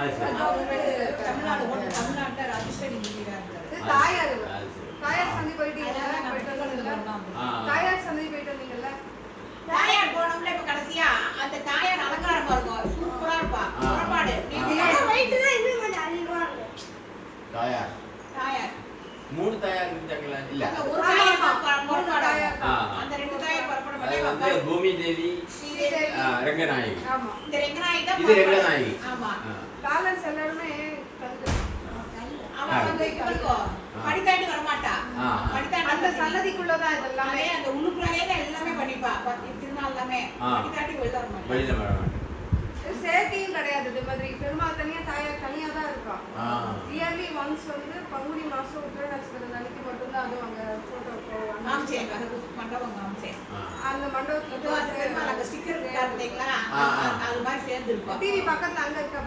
தமிழ்நாடு தமிழ்நாட்டுல ராஜேஸ்வரி தாயார் தாயார் சந்தி போயிட்டீங்க தாயார் சந்தி போயிட்டு வந்தீங்கல்ல தாயார் போனோம்ல இப்ப கடைசியா அந்த தாயார் அலங்காரம் பாருங்க சூப்பரா இருப்பா புறப்பாடு வெயிட் தான் இன்னும் கொஞ்சம் அதிகமா இருக்கு தாயார் தாயார் மூணு தாயார் இருந்தாங்களா இல்ல ஒரு தாயார் அந்த ரெண்டு தாயார் புறப்பாடு பண்ணி பூமி தேவி ரங்கநாயகி ஆமா இந்த ரங்கநாயகி தான் இது ரங்கநாயகி ஆமா பேலன்ஸ் எல்லாரும் அவ வந்து இவளுக்கு படித்தாண்டி வர மாட்டா படித்தாண்டி அந்த சன்னதிக்குள்ள தான் இதெல்லாம் அந்த உள்ளுக்குள்ளே தான் எல்லாமே பண்ணிப்பா திருநாள் எல்லாமே படித்தாண்டி வெளில வர மாட்டா வெளில வர மாட்டா சேட்டியும் கிடையாது இது மாதிரி பெருமாள் தனியா தாயார் தனியா தான் இருப்பா இயர்லி ஒன்ஸ் வந்து பங்குனி மாசம் உத்திர நட்சத்திரம் அன்னைக்கு மட்டும்தான் அதுவும் அங்க போட்டோ மண்டபம் காமிச்சேன் அந்த மண்டபத்துல ஸ்டிக்கர் பார்த்தீங்களா அது மாதிரி சேர்ந்து இருக்கும் டிவி பக்கத்துல அங்க இருக்கா